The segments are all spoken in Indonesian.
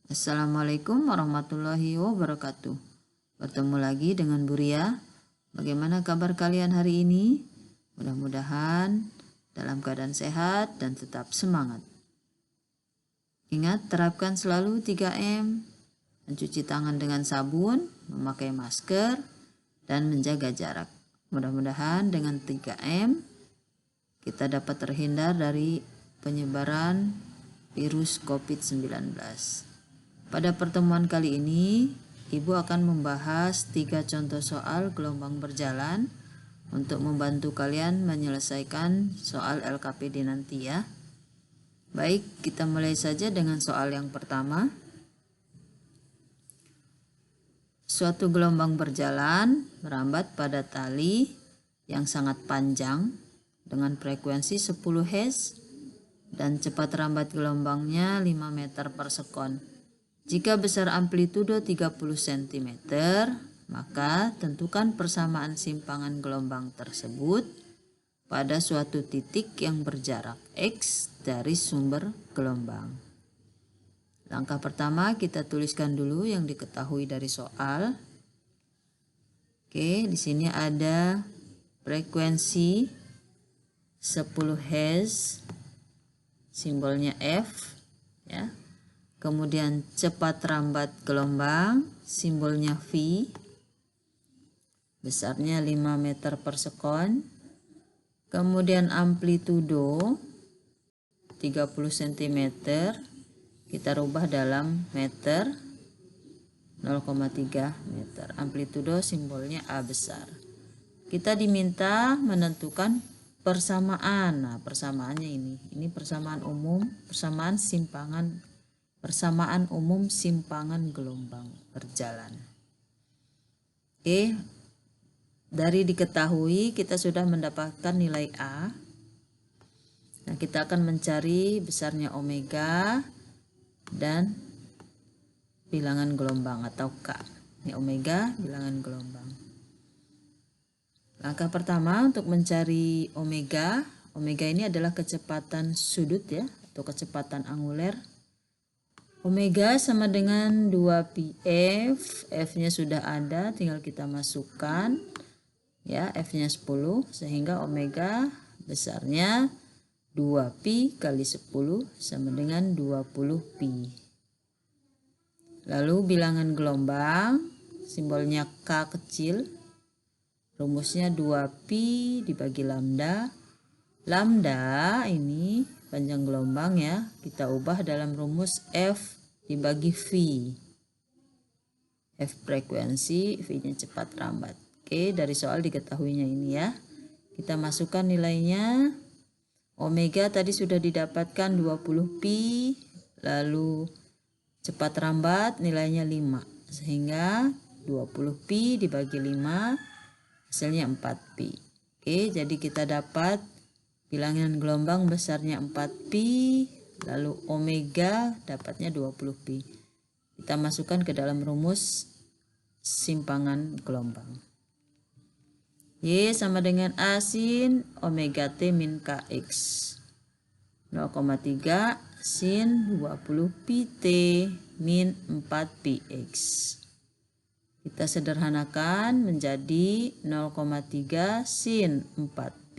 Assalamualaikum warahmatullahi wabarakatuh. Bertemu lagi dengan Bu Ria. Bagaimana kabar kalian hari ini? Mudah-mudahan dalam keadaan sehat dan tetap semangat. Ingat, terapkan selalu 3M, mencuci tangan dengan sabun, memakai masker, dan menjaga jarak. Mudah-mudahan dengan 3M kita dapat terhindar dari penyebaran virus COVID-19. Pada pertemuan kali ini, Ibu akan membahas 3 contoh soal gelombang berjalan untuk membantu kalian menyelesaikan soal LKPD nanti ya. Baik, kita mulai saja dengan soal yang pertama. Suatu gelombang berjalan merambat pada tali yang sangat panjang dengan frekuensi 10 Hz dan cepat rambat gelombangnya 5 meter per sekon. Jika besar amplitudo 30 cm, maka tentukan persamaan simpangan gelombang tersebut pada suatu titik yang berjarak X dari sumber gelombang. Langkah pertama kita tuliskan dulu yang diketahui dari soal. Oke, di sini ada frekuensi 10 Hz, simbolnya F ya. Kemudian cepat rambat gelombang, simbolnya V, besarnya 5 meter per sekon. Kemudian amplitudo 30 cm, kita rubah dalam meter, 0,3 meter. Amplitudo simbolnya A besar. Kita diminta menentukan persamaan. Nah, persamaannya ini persamaan umum, persamaan umum simpangan gelombang berjalan. Oke, dari diketahui kita sudah mendapatkan nilai A. Nah, kita akan mencari besarnya omega dan bilangan gelombang atau K. Ini omega, bilangan gelombang. Langkah pertama untuk mencari omega. Omega ini adalah kecepatan sudut ya, atau kecepatan anguler. Omega sama dengan 2πf, F-nya sudah ada, tinggal kita masukkan ya, F-nya 10, sehingga omega besarnya 2π kali 10 sama dengan 20π. Lalu bilangan gelombang, simbolnya K kecil, rumusnya 2π dibagi lambda. Lambda ini panjang gelombang ya, kita ubah dalam rumus F dibagi V. F frekuensi, V-nya cepat rambat. Oke, dari soal diketahuinya ini ya. Kita masukkan nilainya. Omega tadi sudah didapatkan 20π, lalu cepat rambat nilainya 5. Sehingga 20π dibagi 5, hasilnya 4π. Oke, jadi kita dapat bilangan gelombang besarnya 4π, lalu omega dapatnya 20π. Kita masukkan ke dalam rumus simpangan gelombang. Y sama dengan A sin omega T min Kx. 0,3 sin 20π T min 4πx. Kita sederhanakan menjadi 0,3 sin 4π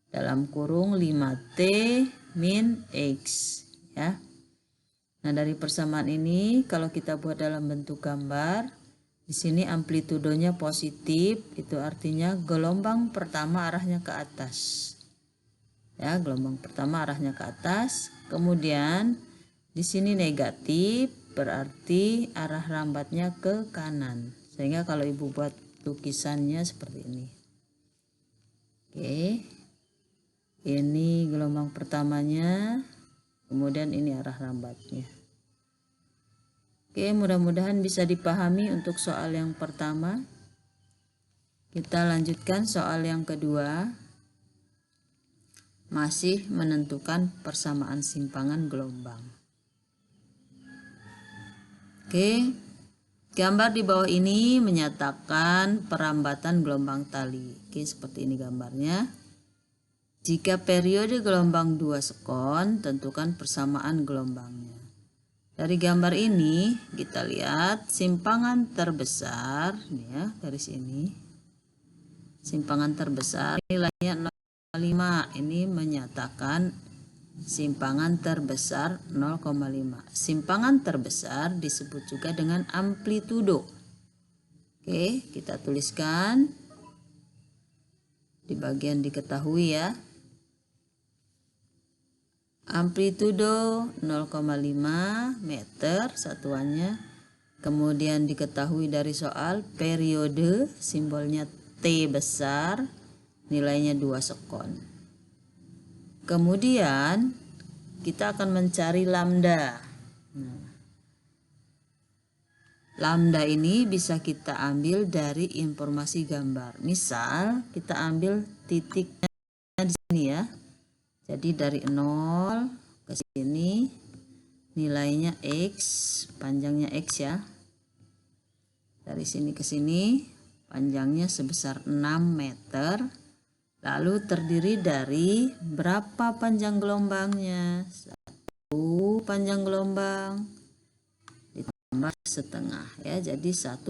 dalam kurung 5T min X ya. Nah, dari persamaan ini kalau kita buat dalam bentuk gambar, di sini amplitudonya positif, itu artinya gelombang pertama arahnya ke atas. Ya, gelombang pertama arahnya ke atas. Kemudian di sini negatif, berarti arah rambatnya ke kanan. Sehingga kalau Ibu buat lukisannya seperti ini. Oke. Ini gelombang pertamanya, kemudian ini arah rambatnya. Oke, mudah-mudahan bisa dipahami untuk soal yang pertama. Kita lanjutkan soal yang kedua. Masih menentukan persamaan simpangan gelombang. Oke, gambar di bawah ini menyatakan perambatan gelombang tali. Oke, seperti ini gambarnya. Jika periode gelombang 2 sekon, tentukan persamaan gelombangnya. Dari gambar ini kita lihat simpangan terbesar nih ya, garis ini. Simpangan terbesar nilainya 0,5. Ini menyatakan simpangan terbesar 0,5. Simpangan terbesar disebut juga dengan amplitudo. Oke, kita tuliskan di bagian diketahui ya. Amplitudo 0,5 meter satuannya. Kemudian diketahui dari soal periode, simbolnya T besar, nilainya 2 sekon. Kemudian kita akan mencari lambda. Nah, lambda ini bisa kita ambil dari informasi gambar. Misal kita ambil titiknya di sini ya. Jadi dari 0 ke sini nilainya X, panjangnya X ya. Dari sini ke sini panjangnya sebesar 6 meter. Lalu terdiri dari berapa panjang gelombangnya? 1 panjang gelombang ditambah setengah ya. Jadi 1,5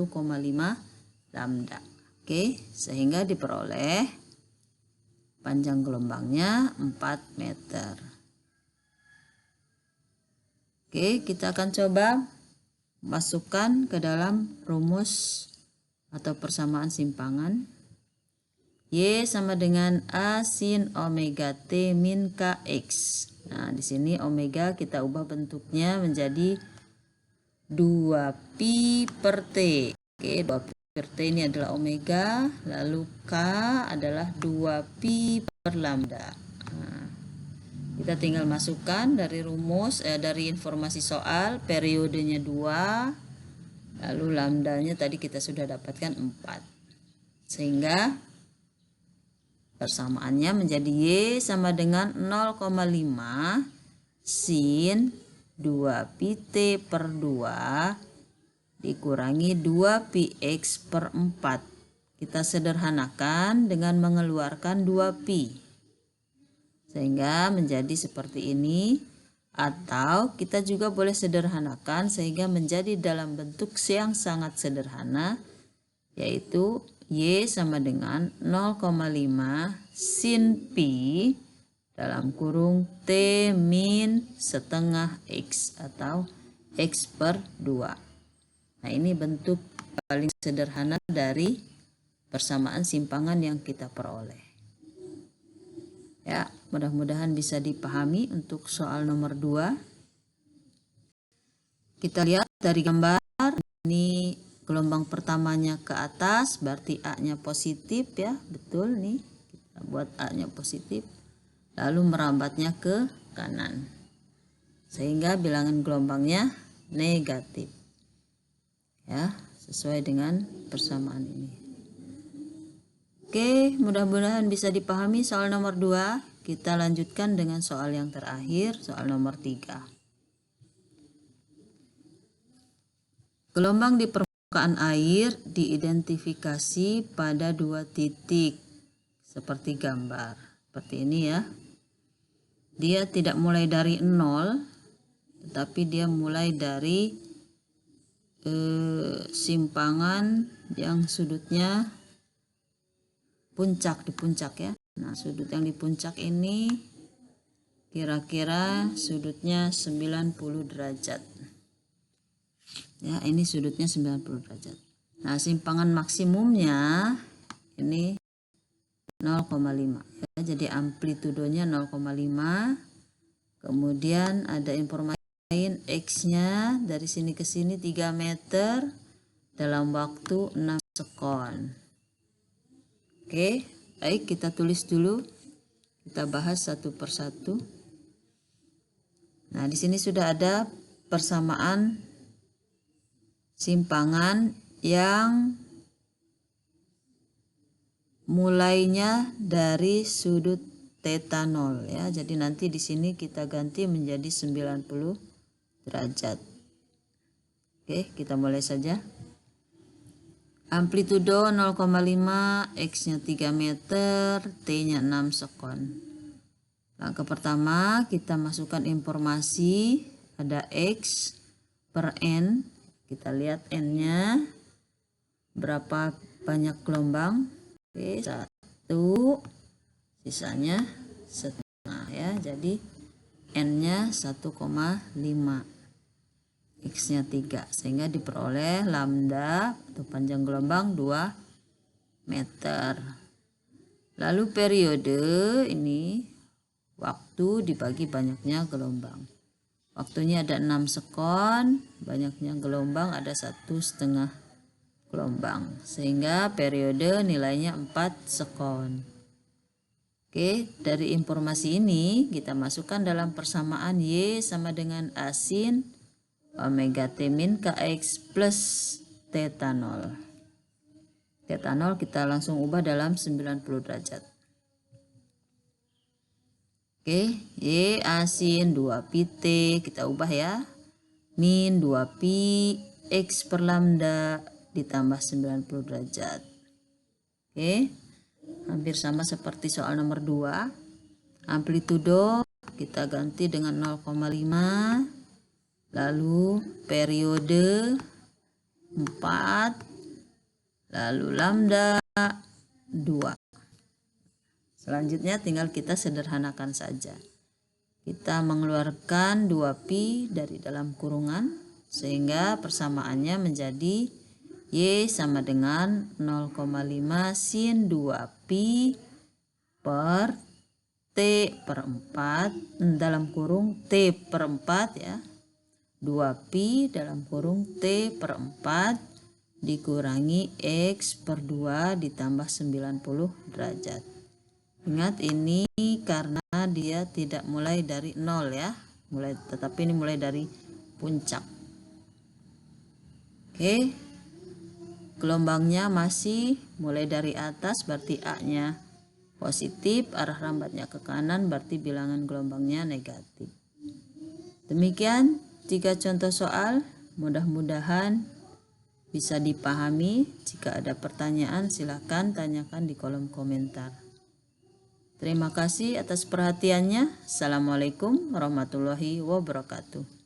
lambda. Oke, sehingga diperoleh panjang gelombangnya 4 meter. Oke, kita akan coba masukkan ke dalam rumus atau persamaan simpangan. Y sama dengan A sin omega T min Kx. Nah, di sini omega kita ubah bentuknya menjadi 2pi per T. Oke, 2pi per T ini adalah omega, lalu K adalah 2pi per lambda. Nah, kita tinggal masukkan dari rumus, dari informasi soal, periodenya 2, lalu lambdanya tadi kita sudah dapatkan 4. Sehingga persamaannya menjadi Y sama dengan 0,5 sin 2pi T per 2 dikurangi 2px per 4. Kita sederhanakan dengan mengeluarkan 2pi. Sehingga menjadi seperti ini. Atau kita juga boleh sederhanakan sehingga menjadi dalam bentuk yang sangat sederhana. Yaitu Y sama dengan 0,5 sin pi dalam kurung T min setengah X atau X per 2. Nah, ini bentuk paling sederhana dari persamaan simpangan yang kita peroleh. Ya, mudah-mudahan bisa dipahami untuk soal nomor 2. Kita lihat dari gambar, ini gelombang pertamanya ke atas, berarti A-nya positif ya, betul nih. Kita buat A-nya positif, lalu merambatnya ke kanan. Sehingga bilangan gelombangnya negatif. Ya, sesuai dengan persamaan ini. Oke, mudah-mudahan bisa dipahami soal nomor 2. Kita lanjutkan dengan soal yang terakhir, soal nomor 3. Gelombang di permukaan air diidentifikasi pada 2 titik seperti gambar. Seperti ini ya. Dia tidak mulai dari 0, tetapi dia mulai dari simpangan yang sudutnya puncak, di puncak ya. Nah, sudut yang di puncak ini kira-kira sudutnya 90 derajat. Ya, ini sudutnya 90 derajat. Nah, simpangan maksimumnya ini 0,5 ya. Jadi amplitudonya 0,5. Kemudian ada informasi lain, X-nya dari sini ke sini 3 meter dalam waktu 6 sekon. Oke, baik, kita tulis dulu. Kita bahas satu persatu. Nah, di sini sudah ada persamaan simpangan yang mulainya dari sudut theta 0 ya. Jadi nanti di sini kita ganti menjadi 90 derajat. Oke, kita mulai saja. Amplitudo 0,5, X-nya 3 meter, T-nya 6 sekon. Langkah pertama kita masukkan informasi, ada X per N. Kita lihat N-nya berapa banyak gelombang. Oke, 1, sisanya setengah ya. Jadi N-nya 1,5, X-nya 3, sehingga diperoleh lambda atau panjang gelombang 2 meter. Lalu periode ini waktu dibagi banyaknya gelombang. Waktunya ada 6 sekon, banyaknya gelombang ada 1,5 gelombang, sehingga periode nilainya 4 sekon. Oke, dari informasi ini kita masukkan dalam persamaan Y sama dengan A sin omega T min Kx plus theta 0. Theta 0 kita langsung ubah dalam 90 derajat. Oke, Y A sin 2pi T kita ubah ya. Min 2pi X per lambda ditambah 90 derajat. Oke, hampir sama seperti soal nomor 2. Amplitudo kita ganti dengan 0,5. Lalu periode 4, lalu lambda 2. Selanjutnya tinggal kita sederhanakan saja. Kita mengeluarkan 2pi dari dalam kurungan, sehingga persamaannya menjadi Y sama dengan 0,5 sin 2pi per T per 4 dalam kurung T per 4 ya. 2pi dalam kurung T per 4 dikurangi X per 2 ditambah 90 derajat. Ingat ini karena dia tidak mulai dari 0 ya, tetapi ini mulai dari puncak. Oke, gelombangnya masih mulai dari atas, berarti A-nya positif, arah rambatnya ke kanan, berarti bilangan gelombangnya negatif. Demikian 3 contoh soal, mudah-mudahan bisa dipahami. Jika ada pertanyaan silakan tanyakan di kolom komentar. Terima kasih atas perhatiannya. Assalamualaikum warahmatullahi wabarakatuh.